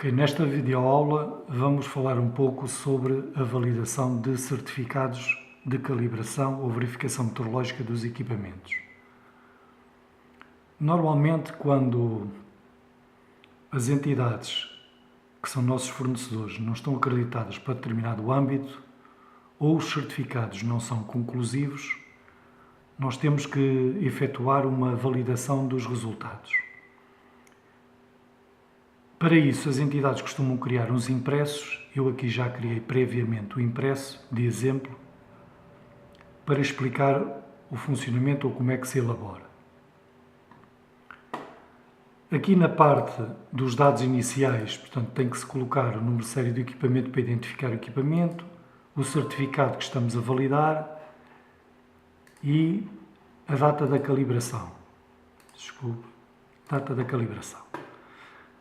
Ok, nesta videoaula vamos falar um pouco sobre a validação de certificados de calibração ou verificação meteorológica dos equipamentos. Normalmente, quando as entidades que são nossos fornecedores não estão acreditadas para determinado âmbito ou os certificados não são conclusivos, nós temos que efetuar uma validação dos resultados. Para isso, as entidades costumam criar uns impressos. Eu aqui já criei previamente o impresso de exemplo para explicar o funcionamento ou como é que se elabora. Aqui na parte dos dados iniciais, portanto, tem que se colocar o número de série do equipamento para identificar o equipamento, o certificado que estamos a validar e a data da calibração. Desculpe, data da calibração.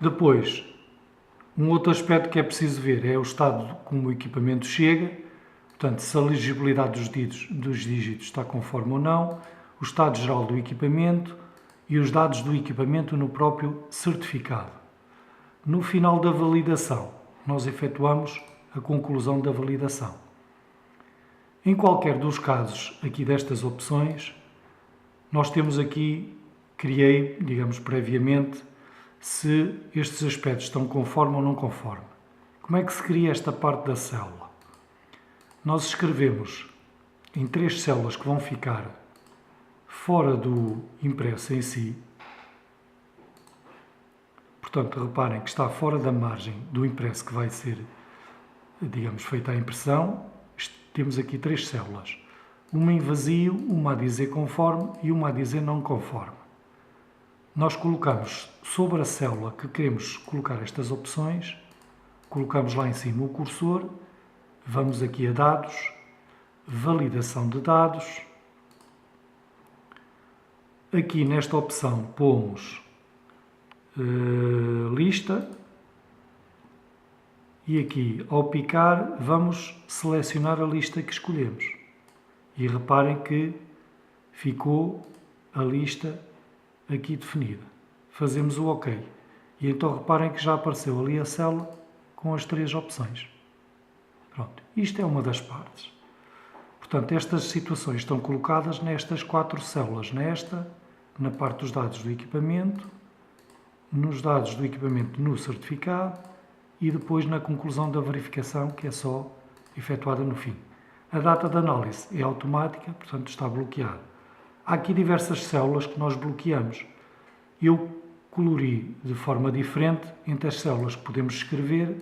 Depois, um outro aspecto que é preciso ver é o estado como o equipamento chega, portanto, se a legibilidade dos dígitos está conforme ou não, o estado geral do equipamento e os dados do equipamento no próprio certificado. No final da validação, nós efetuamos a conclusão da validação. Em qualquer dos casos aqui destas opções, nós temos aqui, criei, digamos, previamente, se estes aspectos estão conforme ou não conforme. Como é que se cria esta parte da célula? Nós escrevemos em 3 células que vão ficar fora do impresso em si. Portanto, reparem que está fora da margem do impresso que vai ser, digamos, feita a impressão. Temos aqui 3 células. Uma em vazio, uma a dizer conforme e uma a dizer não conforme. Nós colocamos sobre a célula que queremos colocar estas opções, colocamos lá em cima o cursor, vamos aqui a dados, validação de dados. Aqui nesta opção pomos lista e aqui ao picar vamos selecionar a lista que escolhemos. E reparem que ficou a lista aqui definida. Fazemos o OK. E então reparem que já apareceu ali a célula com as 3 opções. Pronto. Isto é uma das partes. Portanto, estas situações estão colocadas nestas 4 células. Nesta, na parte dos dados do equipamento, nos dados do equipamento no certificado e depois na conclusão da verificação, que é só efetuada no fim. A data de análise é automática, portanto está bloqueada. Há aqui diversas células que nós bloqueamos. Eu colori de forma diferente entre as células que podemos escrever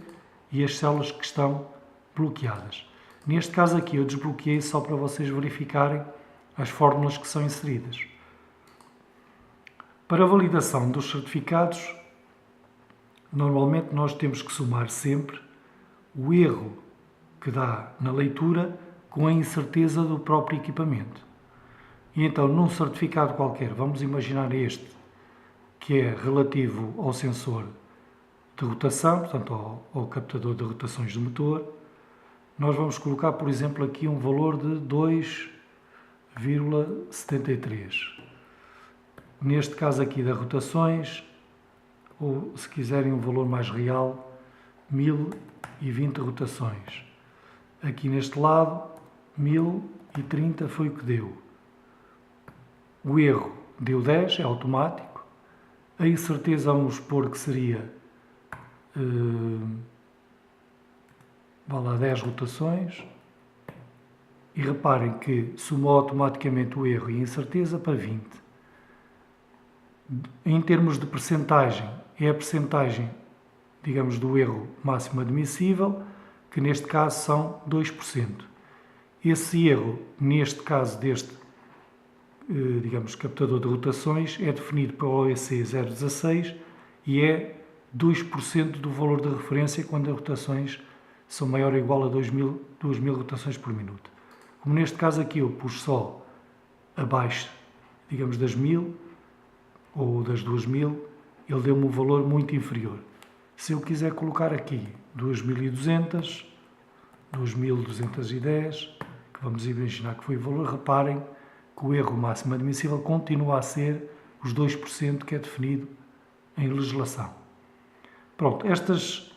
e as células que estão bloqueadas. Neste caso aqui eu desbloqueei só para vocês verificarem as fórmulas que são inseridas. Para a validação dos certificados, normalmente nós temos que somar sempre o erro que dá na leitura com a incerteza do próprio equipamento. E então, num certificado qualquer, vamos imaginar este, que é relativo ao sensor de rotação, portanto ao captador de rotações do motor, nós vamos colocar, por exemplo, aqui um valor de 2,73. Neste caso aqui das rotações, ou se quiserem um valor mais real, 1020 rotações. Aqui neste lado, 1030 foi o que deu. O erro deu 10, é automático. A incerteza vamos pôr que seria 10 rotações. E reparem que somou automaticamente o erro e a incerteza para 20. Em termos de percentagem, é a percentagem, digamos, do erro máximo admissível, que neste caso são 2%. Esse erro, neste caso deste, digamos, captador de rotações, é definido pela OEC 016 e é 2% do valor de referência quando as rotações são maior ou igual a 2.000 rotações por minuto. Como neste caso aqui eu pus só abaixo, digamos, das 1.000 ou das 2.000, ele deu-me um valor muito inferior. Se eu quiser colocar aqui 2.200, 2.210, que vamos imaginar que foi o valor, reparem que o erro máximo admissível continua a ser os 2% que é definido em legislação. Pronto, estas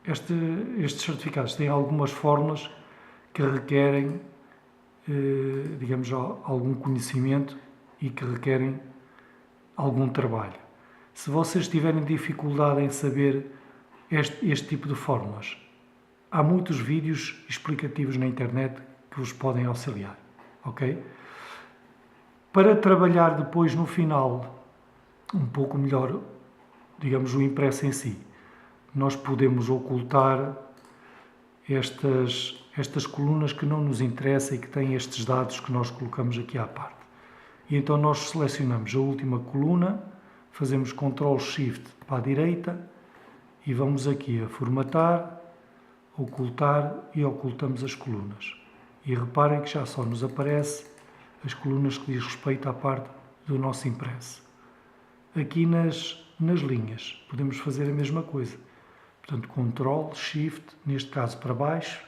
estes certificados têm algumas fórmulas que requerem, digamos, algum conhecimento e que requerem algum trabalho. Se vocês tiverem dificuldade em saber este tipo de fórmulas, há muitos vídeos explicativos na internet que vos podem auxiliar, ok? Para trabalhar depois no final um pouco melhor, digamos, o impresso em si, nós podemos ocultar estas colunas que não nos interessam e que têm estes dados que nós colocamos aqui à parte. E então nós selecionamos a última coluna, fazemos Ctrl Shift para a direita e vamos aqui a formatar, ocultar e ocultamos as colunas. E reparem que já só nos aparece as colunas que diz respeito à parte do nosso impresso. Aqui nas linhas podemos fazer a mesma coisa. Portanto, Ctrl Shift, neste caso para baixo,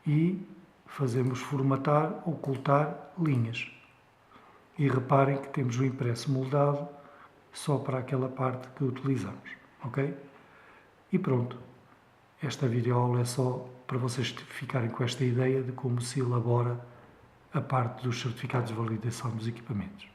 e fazemos formatar, ocultar linhas. E reparem que temos o impresso moldado só para aquela parte que utilizamos, ok? E pronto, esta videoaula é só para vocês ficarem com esta ideia de como se elabora a parte dos certificados de validação dos equipamentos.